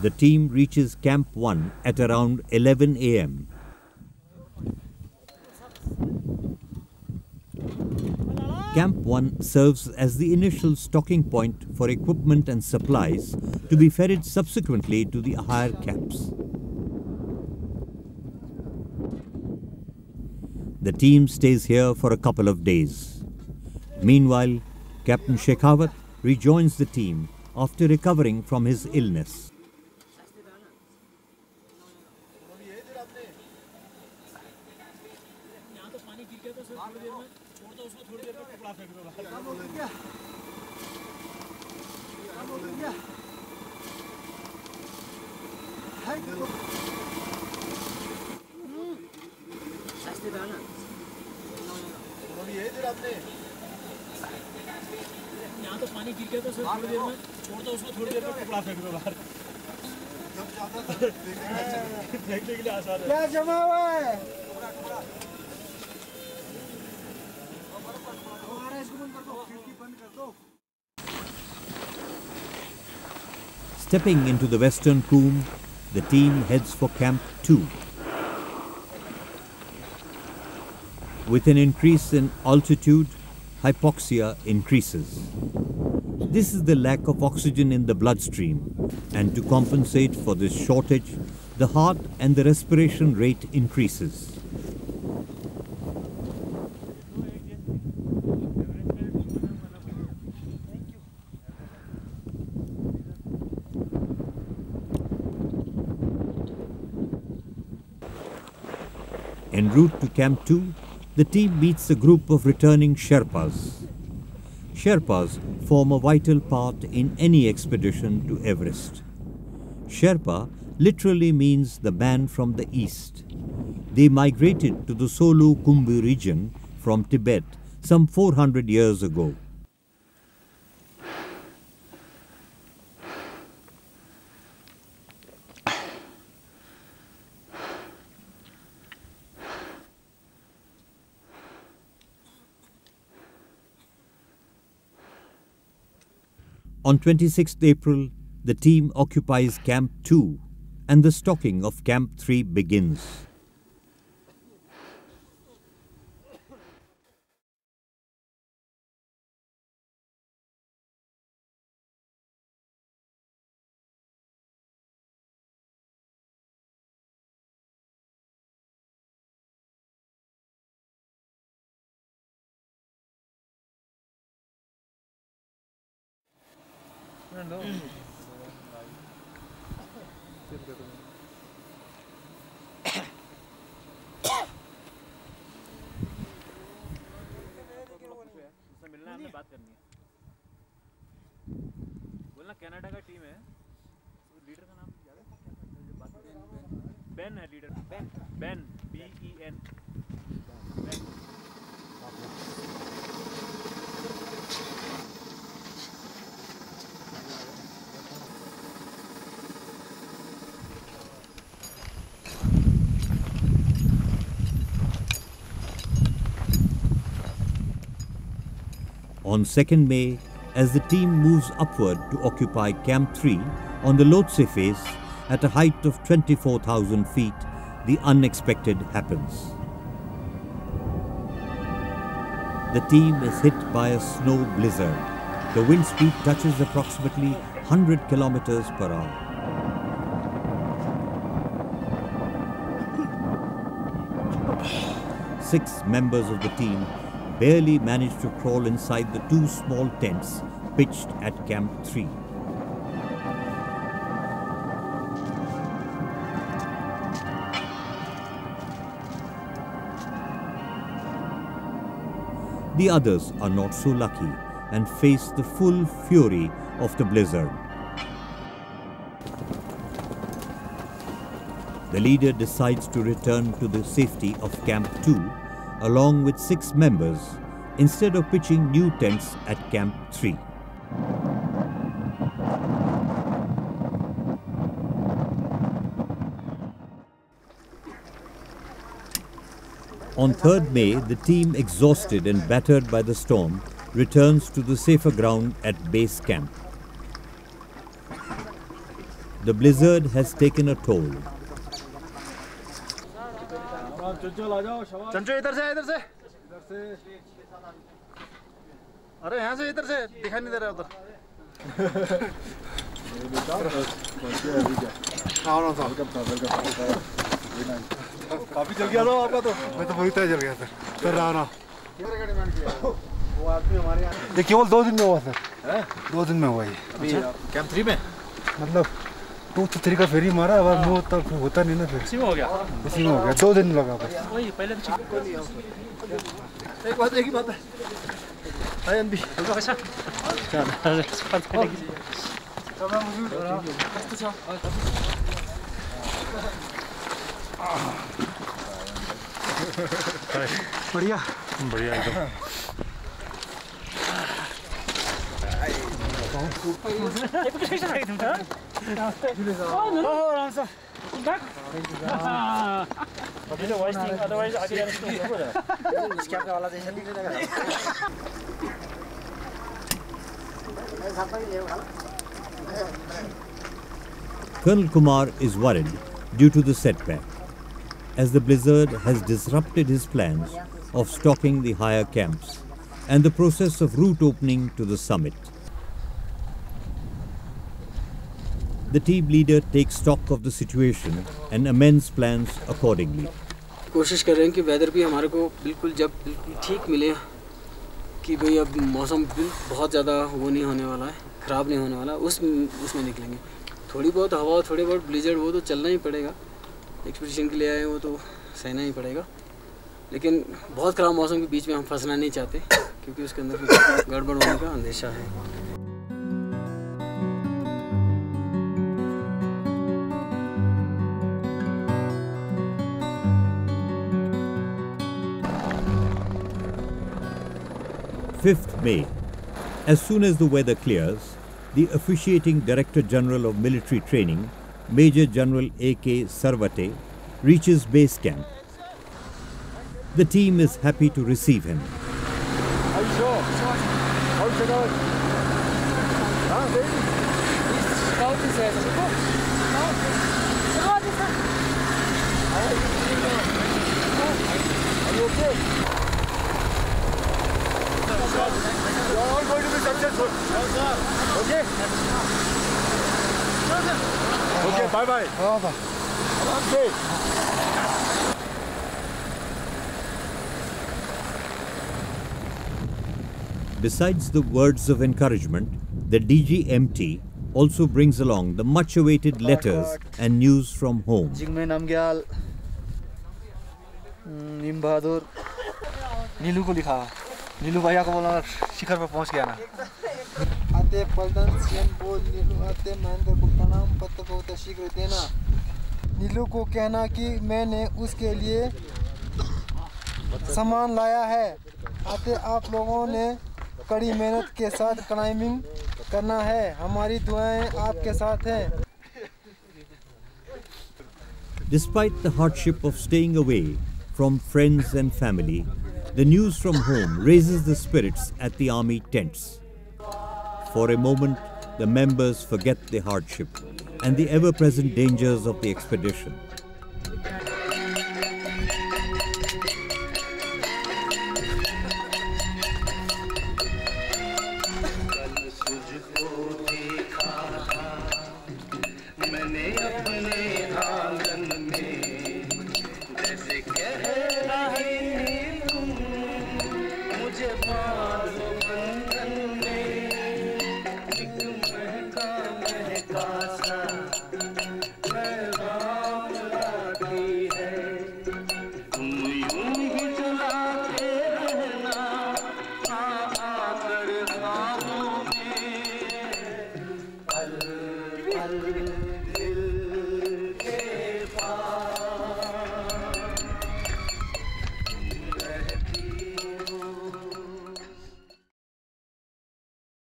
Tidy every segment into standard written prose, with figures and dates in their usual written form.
The team reaches Camp 1 at around 11 a.m. Camp 1 serves as the initial stocking point for equipment and supplies to be ferried subsequently to the higher camps. The team stays here for a couple of days. Meanwhile, Captain Shekhawat rejoins the team after recovering from his illness. क्या जमा हुआ है? Stepping into the western Coombe, the team heads for Camp 2. With an increase in altitude, hypoxia increases. This is the lack of oxygen in the bloodstream, and to compensate for this shortage, the heart and the respiration rate increases. En route to Camp 2, the team meets a group of returning Sherpas. Sherpas form a vital part in any expedition to Everest. Sherpa literally means the man from the east. They migrated to the Solu Khumbu region from Tibet some 400 years ago. On 26th April, the team occupies Camp 2 and the stocking of Camp 3 begins. मिलना हमने बात करनी है बोलना Canada का team है leader का नाम याद है जो बात बेन है leader Ben BEN Ben On 2nd May, as the team moves upward to occupy Camp 3 on the Lhotse face at a height of 24,000 feet, the unexpected happens. The team is hit by a snow blizzard. The wind speed touches approximately 100 kilometers per hour. Six members of the team barely managed to crawl inside the two small tents pitched at Camp 3. The others are not so lucky and face the full fury of the blizzard. The leader decides to return to the safety of Camp 2 along with 6 members instead of pitching new tents at Camp 3. On 3rd May, the team, exhausted and battered by the storm, returns to the safer ground at base camp. The blizzard has taken a toll. चंचू इधर से अरे यहाँ से इधर से दिखाई नहीं दे रहा उधर काफी जल गया था आपका तो मैं तो वही तय जल गया सर रहा ये केवल 2 दिन में हुआ सर 2 दिन में हुआ ये अभी कैंप 3 में मतलब 2 to 3 का फेरी मारा अब वो तब होता नहीं ना फिर उसी में हो गया 2 दिन लगा बस वही पहले तो एक ही बात है आयन भी कैसा बढ़िया एकदम Colonel Kumar is worried due to the setback, as the blizzard has disrupted his plans of stocking the higher camps and the process of route opening to the summit. The team leader takes stock of the situation and amends plans accordingly. कोशिश कर रहे हैं कि weather भी हमारे को बिल्कुल ठीक मिले कि भाई अब मौसम बहुत ज़्यादा वो नहीं होने वाला है, ख़राब नहीं होने वाला, उसमें निकलेंगे। थोड़ी बहुत हवा, थोड़ी बहुत ब्लिजर्ड वो तो चलना ही पड़ेगा, एक्सपीडिशन के लिए आए वो तो सहना ही पड़ेगा, लेकिन बहुत ख़राब मौसम के बीच में हम फंसना नहीं चाहते क्योंकि उसके अंदर गड़बड़ होने का अंदेशा है। May. As soon as the weather clears, the officiating Director General of Military Training, Major General A.K. Sarvate, reaches base camp. The team is happy to receive him. Are you sure? How's it going? Are you okay? You're all going to be successful. Okay? Okay, bye-bye. Okay. Besides the words of encouragement, the DGMT also brings along the much-awaited letters and news from home. जिंगमे Namgyal, नीम बहादुर, नीलू को लिखा, नीलू भैया को बोला शिखर पर पहुंच गया ना। आते पलटन सीएम बोल नीलू आते महेंद्र को प्रणाम पत्र को शीघ्र देना। नीलू को कहना कि मैंने उसके लिए सामान लाया है। आते आप लोगों ने कड़ी मेहनत के साथ क्लाइंबिंग करना है, हमारी दुआएं आपके साथ हैं। Despite the hardship of staying away from friends and family, the news from home raises the spirits at the army tents. For a moment, the members forget the hardship and the ever-present dangers of the expedition.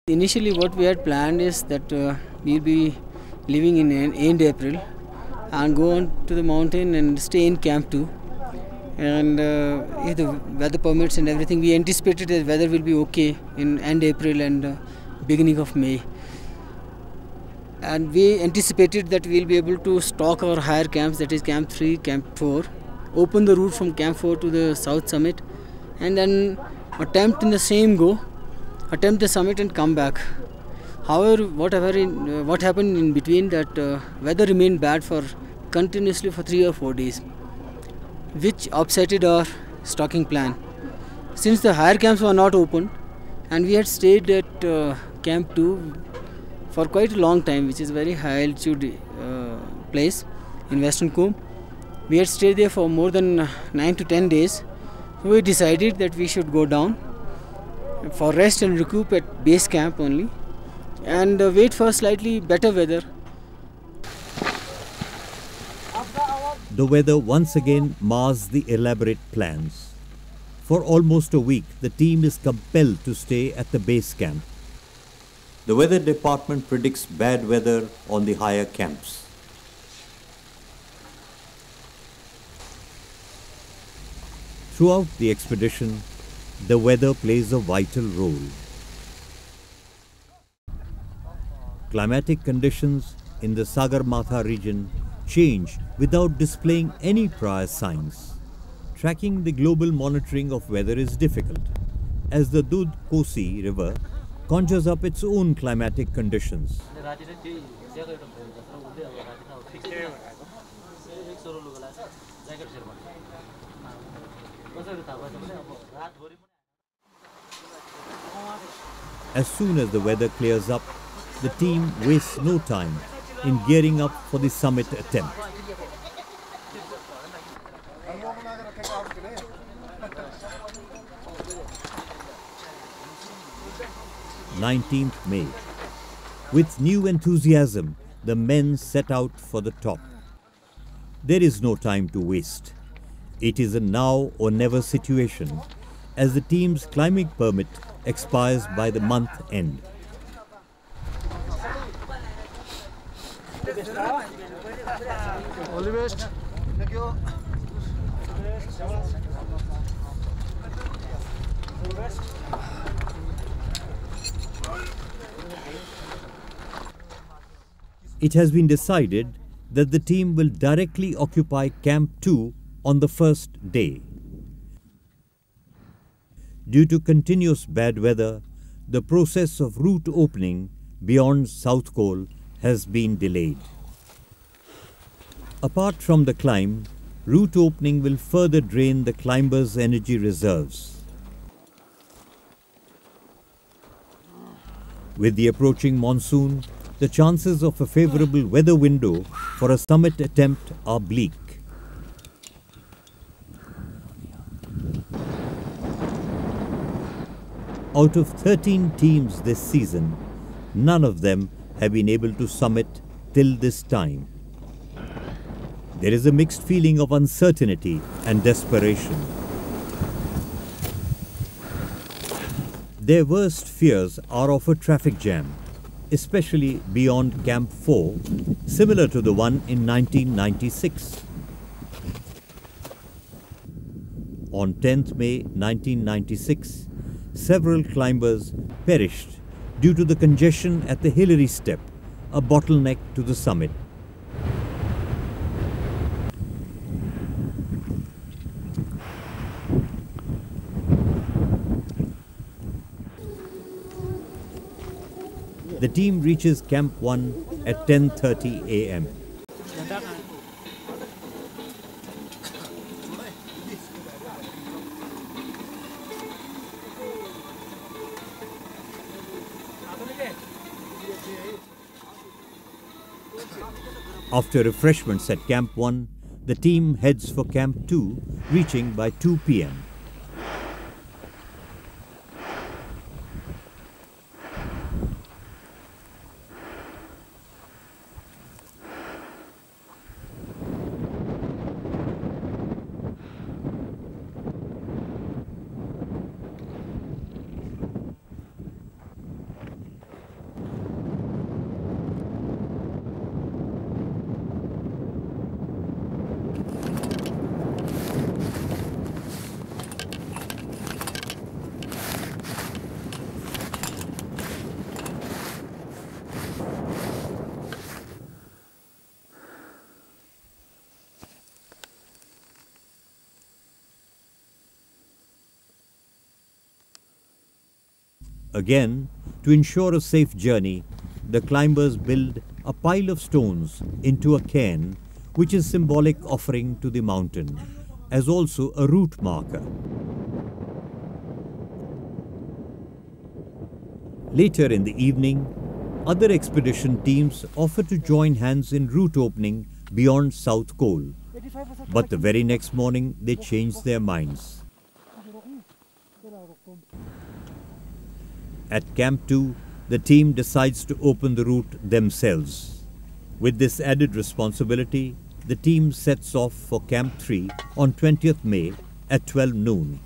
Initially what we had planned is that we'll be living in end April and go on to the mountain and stay in camp 2, and if the weather permits and everything, we anticipated that weather will be okay in end April and beginning of May. and we anticipated that we'll be able to stock our higher camps, that is Camp 3, Camp 4, open the route from Camp 4 to the South Summit, and then attempt in the same go, attempt the summit and come back. However, what happened in between, that weather remained bad for continuously for 3 or 4 days, which upsetted our stocking plan. Since the higher camps were not open, and we had stayed at Camp 2 for quite a long time, which is a very high altitude place in Western Coombs. We had stayed there for more than 9 to 10 days. We decided that we should go down for rest and recoup at base camp only, and wait for slightly better weather. The weather once again mars the elaborate plans. For almost a week, the team is compelled to stay at the base camp. The weather department predicts bad weather on the higher camps. Throughout the expedition, the weather plays a vital role. Climatic conditions in the Sagarmatha region change without displaying any prior signs. Tracking the global monitoring of weather is difficult, as the Dudh-Kosi river conjures up its own climatic conditions. As soon as the weather clears up, the team wastes no time in gearing up for the summit attempt. 19th May. With new enthusiasm, the men set out for the top. There is no time to waste. It is a now or never situation, as the team's climbing permit expires by the month end. All the best. Thank you. It has been decided that the team will directly occupy Camp 2 on the first day. Due to continuous bad weather, the process of route opening beyond South Col has been delayed. Apart from the climb, route opening will further drain the climbers' energy reserves. With the approaching monsoon, the chances of a favorable weather window for a summit attempt are bleak. Out of 13 teams this season, none of them have been able to summit till this time. There is a mixed feeling of uncertainty and desperation. Their worst fears are of a traffic jam, especially beyond Camp 4, similar to the one in 1996. On 10th May 1996, several climbers perished due to the congestion at the Hillary Step, a bottleneck to the summit. The team reaches Camp 1 at 10:30 a.m. After refreshments at Camp 1, the team heads for Camp 2, reaching by 2 p.m. Again, to ensure a safe journey, the climbers build a pile of stones into a cairn, which is symbolic offering to the mountain, as also a route marker. Later in the evening, other expedition teams offer to join hands in route opening beyond South Col, but the very next morning they change their minds. At Camp 2, the team decides to open the route themselves. With this added responsibility, the team sets off for Camp 3 on 20th May at 12 noon.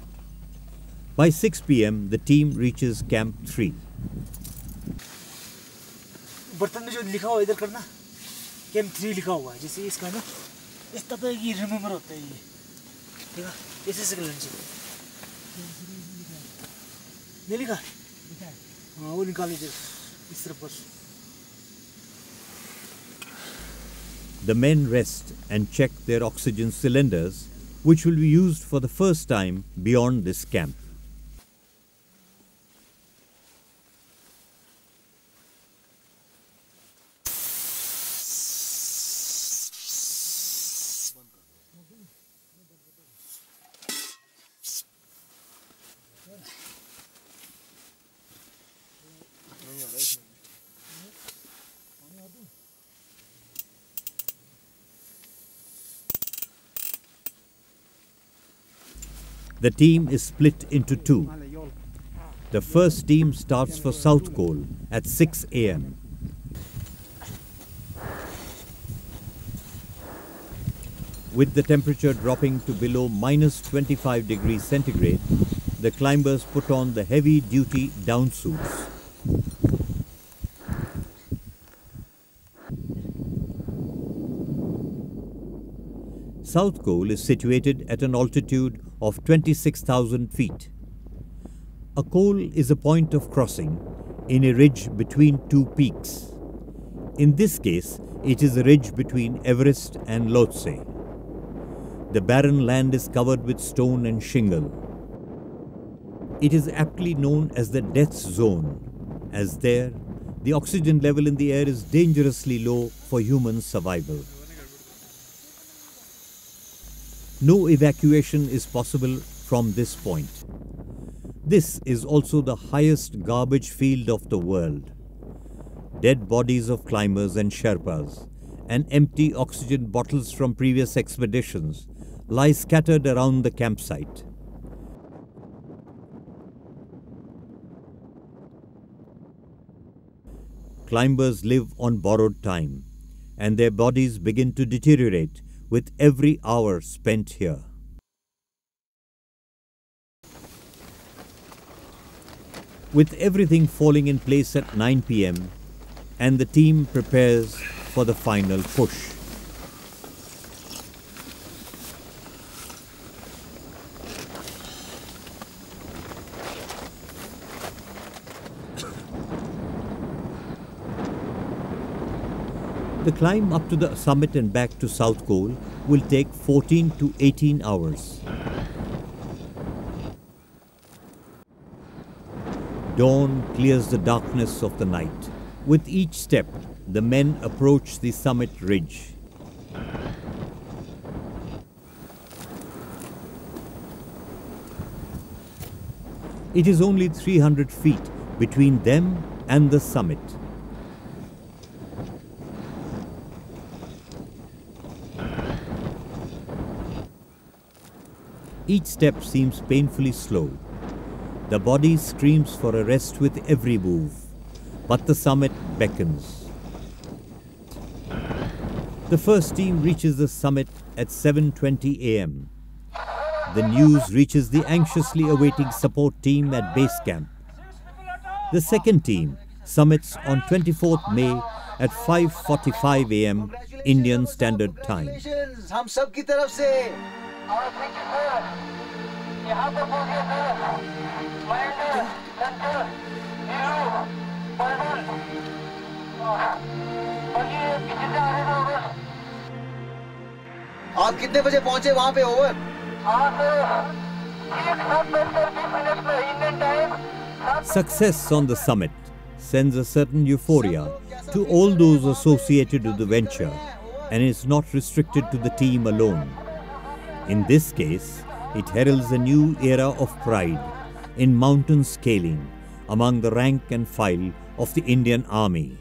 By 6 p.m, the team reaches Camp 3. बर्तन में जो लिखा हुआ इधर करना camp 3 लिखा हुआ है जैसे इसका ना इस तरह ये रिमेंबर होता है ये ठीक है ऐसे से कर लीजिए नहीं लिखा हाँ वो निकाल लीजिए इस तरफ पर The men rest and check their oxygen cylinders, which will be used for the first time beyond this camp. The team is split into two. The first team starts for South Col at 6 a.m. With the temperature dropping to below -25 degrees centigrade, the climbers put on the heavy-duty down suits. South Col is situated at an altitude of 26,000 feet. A col is a point of crossing in a ridge between two peaks. In this case, it is a ridge between Everest and Lhotse. The barren land is covered with stone and shingle. It is aptly known as the death zone, as there, the oxygen level in the air is dangerously low for human survival. No evacuation is possible from this point. This is also the highest garbage field of the world. Dead bodies of climbers and Sherpas and empty oxygen bottles from previous expeditions lie scattered around the campsite. Climbers live on borrowed time, and their bodies begin to deteriorate with every hour spent here. With everything falling in place at 9 p.m, and the team prepares for the final push. The climb up to the summit and back to South Col will take 14 to 18 hours. Dawn clears the darkness of the night. With each step, the men approach the summit ridge. It is only 300 feet between them and the summit. Each step seems painfully slow. The body screams for a rest with every move, but the summit beckons. The first team reaches the summit at 7:20 a.m. The news reaches the anxiously awaiting support team at base camp. The second team summits on 24th May at 5:45 a.m. Indian Standard Time. हम सब की तरफ से आप कितने बजे पहुंचे वहां पे? Over. Success on the summit sends a certain euphoria to all those associated with the venture and is not restricted to the team alone. In this case, it heralds a new era of pride in mountain scaling among the rank and file of the Indian Army.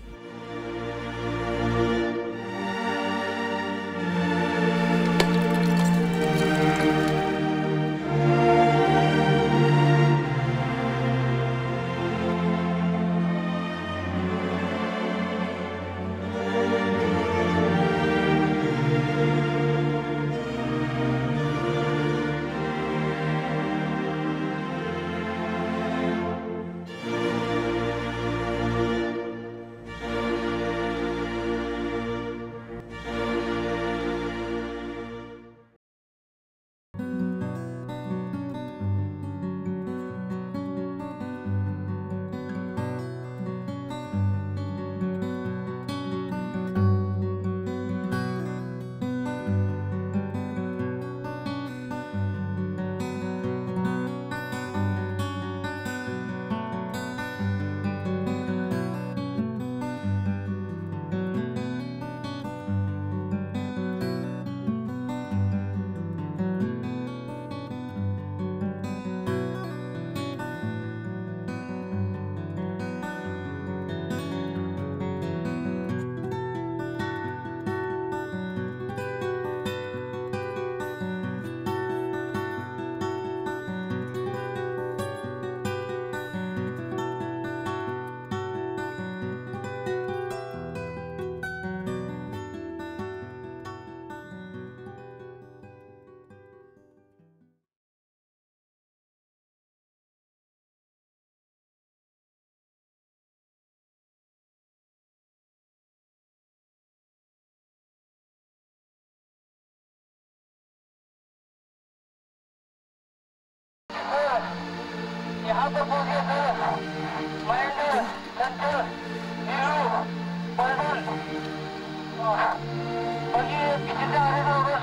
यहाँ तक हो गया sir. Mahendra, Sanjay, Neeru, पलटन, बाकी पीछे से आ रहे थे ओवर।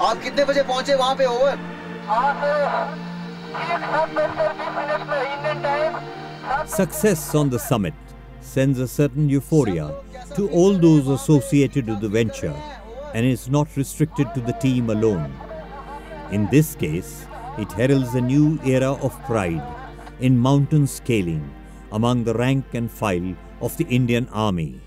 आप कितने बजे पहुंचे वहाँ पे ओवर? हाँ सर, 7:20 में Indian time. Success on the summit sends a certain euphoria to all those associated with the venture and is not restricted to the team alone. In this case, it heralds a new era of pride in mountain scaling among the rank and file of the Indian Army.